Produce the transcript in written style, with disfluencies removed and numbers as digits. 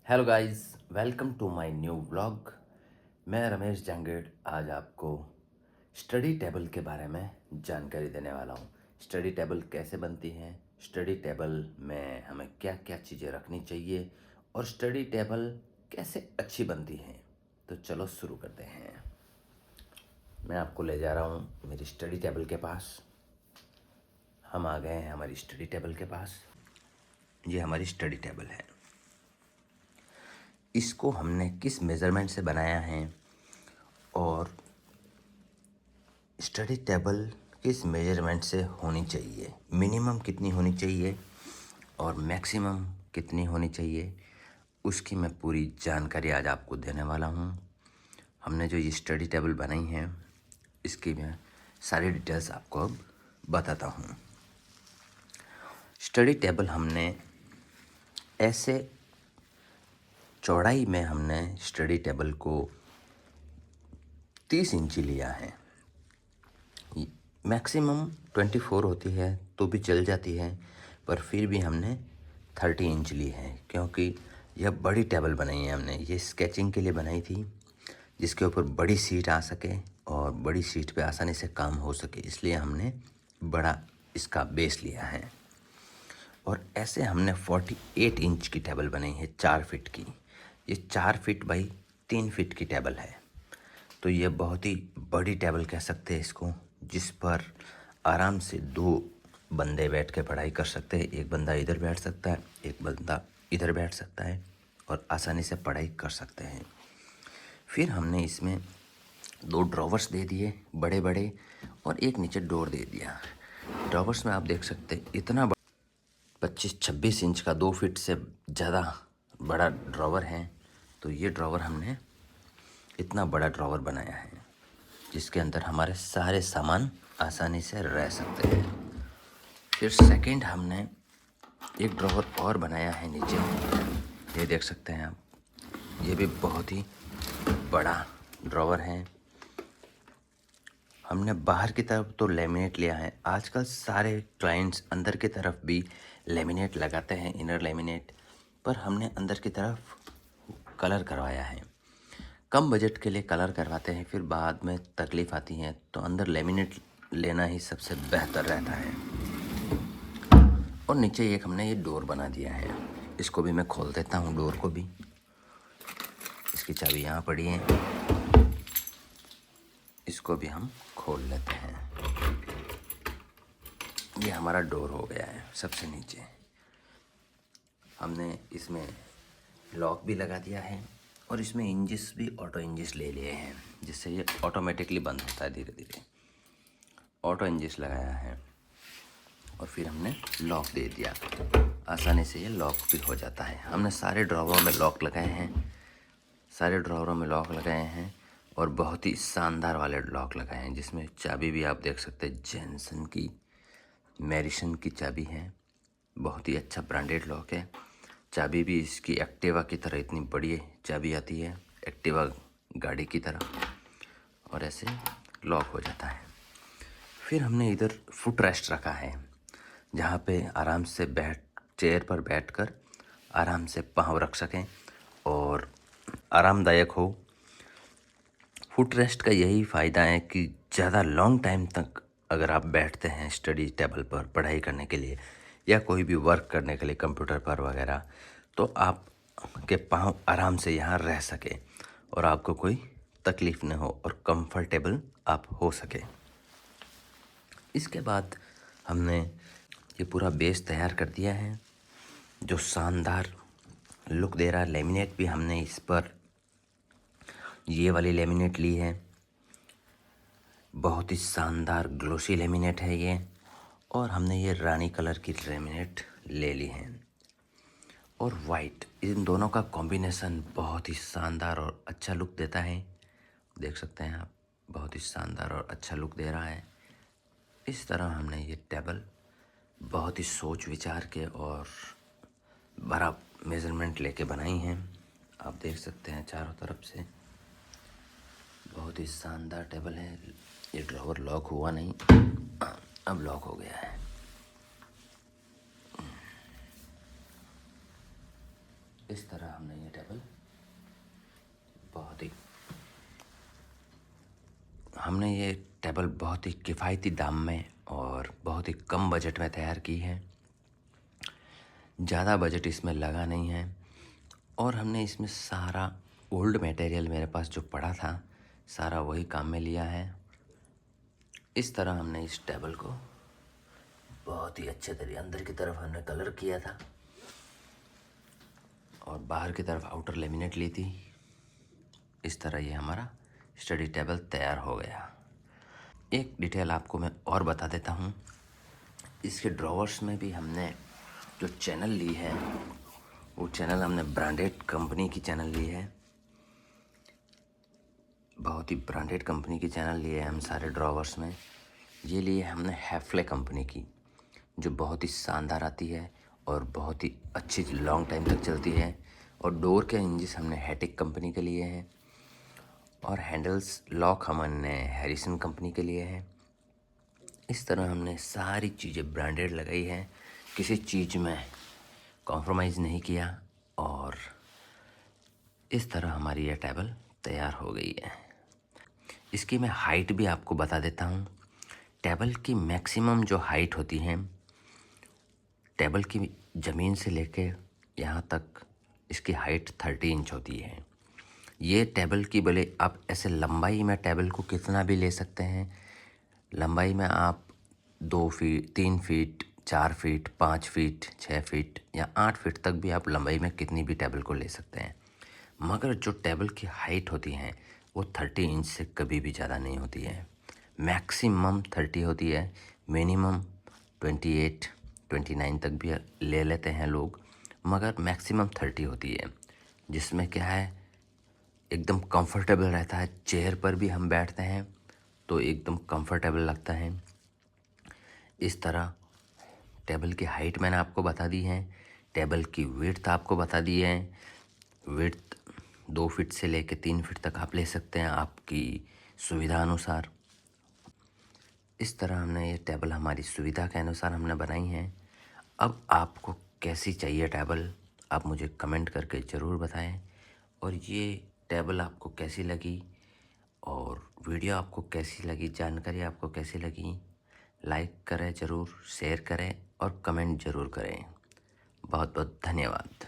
Hello guys, welcome to my new vlog. मैं रमेश जांगेड़ आज आपको स्टडी टेबल के बारे में जानकारी देने वाला हूँ। स्टडी टेबल कैसे बनती है, स्टडी टेबल में हमें क्या क्या चीज़ें रखनी चाहिए और स्टडी टेबल कैसे अच्छी बनती है। तो चलो शुरू करते हैं। मैं आपको ले जा रहा हूँ मेरी स्टडी टेबल के पास। हम आ गए हैं हमारी स्टडी टेबल के पास। ये हमारी स्टडी टेबल है। इसको हमने किस मेज़रमेंट से बनाया है और स्टडी टेबल किस मेजरमेंट से होनी चाहिए, मिनिमम कितनी होनी चाहिए और मैक्सिमम कितनी होनी चाहिए, उसकी मैं पूरी जानकारी आज आपको देने वाला हूँ। हमने जो ये स्टडी टेबल बनाई है इसकी मैं सारी डिटेल्स आपको अब बताता हूँ। स्टडी टेबल हमने ऐसे चौड़ाई में हमने स्टडी टेबल को 30 इंची लिया है। मैक्सिमम 24 होती है तो भी चल जाती है, पर फिर भी हमने 30 इंच ली है क्योंकि यह बड़ी टेबल बनाई है। हमने ये स्केचिंग के लिए बनाई थी, जिसके ऊपर बड़ी सीट आ सके और बड़ी सीट पे आसानी से काम हो सके, इसलिए हमने बड़ा इसका बेस लिया है। और ऐसे हमने 48 इंच की टेबल बनाई है, 4 फीट की। ये 4 फीट बाई 3 फीट की टेबल है, तो ये बहुत ही बड़ी टेबल कह सकते हैं इसको, जिस पर आराम से 2 बंदे बैठ के पढ़ाई कर सकते हैं। एक बंदा इधर बैठ सकता है, एक बंदा इधर बैठ सकता है और आसानी से पढ़ाई कर सकते हैं। फिर हमने इसमें 2 ड्रॉवर्स दे दिए बड़े बड़े और एक नीचे डोर दे दिया। ड्रॉवर्स में आप देख सकते हैं इतना 25-26 इंच का 2 फीट से ज़्यादा बड़ा ड्रॉवर है। तो ये ड्रॉवर हमने इतना बड़ा ड्रॉवर बनाया है जिसके अंदर हमारे सारे सामान आसानी से रह सकते हैं। फिर सेकंड हमने एक ड्रॉवर और बनाया है नीचे, ये देख सकते हैं आप। ये भी बहुत ही बड़ा ड्रॉवर है। हमने बाहर की तरफ तो लेमिनेट लिया है, आजकल सारे क्लाइंट्स अंदर की तरफ भी लेमिनेट लगाते हैं, इनर लेमिनेट, पर हमने अंदर की तरफ कलर करवाया है। कम बजट के लिए कलर करवाते हैं, फिर बाद में तकलीफ़ आती है, तो अंदर लेमिनेट लेना ही सबसे बेहतर रहता है। और नीचे एक हमने ये डोर बना दिया है, इसको भी मैं खोल देता हूँ। डोर को भी, इसकी चाबी यहाँ पड़ी है, इसको भी हम खोल लेते हैं। ये हमारा डोर हो गया है। सबसे नीचे हमने इसमें लॉक भी लगा दिया है और इसमें इंजिस भी ऑटो इंजिस ले लिए हैं, जिससे ये ऑटोमेटिकली बंद होता है धीरे धीरे। ऑटो इंजिस लगाया है और फिर हमने लॉक दे दिया, आसानी से ये लॉक भी हो जाता है। हमने सारे ड्रॉवरों में लॉक लगाए हैं, सारे ड्रॉवरों में लॉक लगाए हैं और बहुत ही शानदार वाले लॉक लगाए हैं, जिसमें चाबी भी आप देख सकते हैं जॉनसन की, मैरिसन की चाबी है। बहुत ही अच्छा ब्रांडेड लॉक है। चाबी भी इसकी एक्टिवा की तरह इतनी बड़ी चाबी आती है, एक्टिवा गाड़ी की तरह, और ऐसे लॉक हो जाता है। फिर हमने इधर फुट रेस्ट रखा है, जहाँ पे आराम से चेयर पर बैठकर आराम से पाँव रख सकें और आरामदायक हो। फुट रेस्ट का यही फ़ायदा है कि ज़्यादा लॉन्ग टाइम तक अगर आप बैठते हैं स्टडी टेबल पर पढ़ाई करने के लिए या कोई भी वर्क करने के लिए कंप्यूटर पर वगैरह, तो आप के पाँव आराम से यहाँ रह सके और आपको कोई तकलीफ़ न हो और कंफर्टेबल आप हो सके। इसके बाद हमने ये पूरा बेस तैयार कर दिया है, जो शानदार लुक दे रहा है। लेमिनेट भी हमने इस पर ये वाली लेमिनेट ली है, बहुत ही शानदार ग्लोसी लेमिनेट है ये, और हमने ये रानी कलर की लेमिनेट ले ली है और वाइट। इन दोनों का कॉम्बिनेशन बहुत ही शानदार और अच्छा लुक देता है। देख सकते हैं आप, बहुत ही शानदार और अच्छा लुक दे रहा है। इस तरह हमने ये टेबल बहुत ही सोच विचार के और बड़ा मेज़रमेंट लेके बनाई हैं। आप देख सकते हैं चारों तरफ से बहुत ही शानदार टेबल है। ये ड्रॉवर लॉक हुआ नहीं, अब लॉक हो गया है। इस तरह हमने ये टेबल बहुत ही किफ़ायती दाम में और बहुत ही कम बजट में तैयार की है। ज़्यादा बजट इसमें लगा नहीं है और हमने इसमें सारा ओल्ड मटेरियल मेरे पास जो पड़ा था सारा वही काम में लिया है। इस तरह हमने इस टेबल को बहुत ही अच्छे तरीके, अंदर की तरफ हमने कलर किया था और बाहर की तरफ आउटर लेमिनेट ली थी। इस तरह ये हमारा स्टडी टेबल तैयार हो गया। एक डिटेल आपको मैं और बता देता हूँ, इसके ड्रॉवर्स में भी हमने जो चैनल ली है वो चैनल हमने ब्रांडेड कंपनी की चैनल ली है। बहुत ही ब्रांडेड कंपनी की चैनल लिए हैं हम सारे ड्रॉवर्स में। ये लिए हमने हैफ्ले कंपनी की, जो बहुत ही शानदार आती है और बहुत ही अच्छी लॉन्ग टाइम तक चलती है। और डोर के हिंजेस हमने हैटिक कंपनी के लिए हैं और हैंडल्स लॉक हमने हैरिसन कंपनी के लिए हैं। इस तरह हमने सारी चीज़ें ब्रांडेड लगाई हैं, किसी चीज़ में कॉम्प्रोमाइज़ नहीं किया और इस तरह हमारी यह टेबल तैयार हो गई है। इसकी मैं हाइट भी आपको बता देता हूँ। टेबल की मैक्सिमम जो हाइट होती है, टेबल की ज़मीन से लेके यहाँ तक इसकी हाइट 30 इंच होती है। ये टेबल की भले आप ऐसे लंबाई में टेबल को कितना भी ले सकते हैं। लंबाई में आप 2 feet, 3 feet, 4 feet, 5 feet, 6 feet या 8 फीट तक भी आप लंबाई में कितनी भी टेबल को ले सकते हैं। मगर जो टेबल की हाइट होती है वो 30 इंच से कभी भी ज़्यादा नहीं होती है। मैक्सिमम 30 होती है, मिनिमम 28, 29 तक भी ले लेते हैं लोग, मगर मैक्सिमम 30 होती है। जिसमें क्या है, एकदम कंफर्टेबल रहता है। चेयर पर भी हम बैठते हैं तो एकदम कंफर्टेबल लगता है। इस तरह टेबल की हाइट मैंने आपको बता दी है, टेबल की विड्थ आपको बता दी है। विड्थ 2 फीट से लेकर 3 फीट तक आप ले सकते हैं आपकी सुविधा अनुसार। इस तरह हमने ये टेबल हमारी सुविधा के अनुसार हमने बनाई है। अब आपको कैसी चाहिए टेबल, आप मुझे कमेंट करके ज़रूर बताएं। और ये टेबल आपको कैसी लगी और वीडियो आपको कैसी लगी, जानकारी आपको कैसी लगी, लाइक करें ज़रूर, शेयर करें और कमेंट ज़रूर करें। बहुत बहुत धन्यवाद।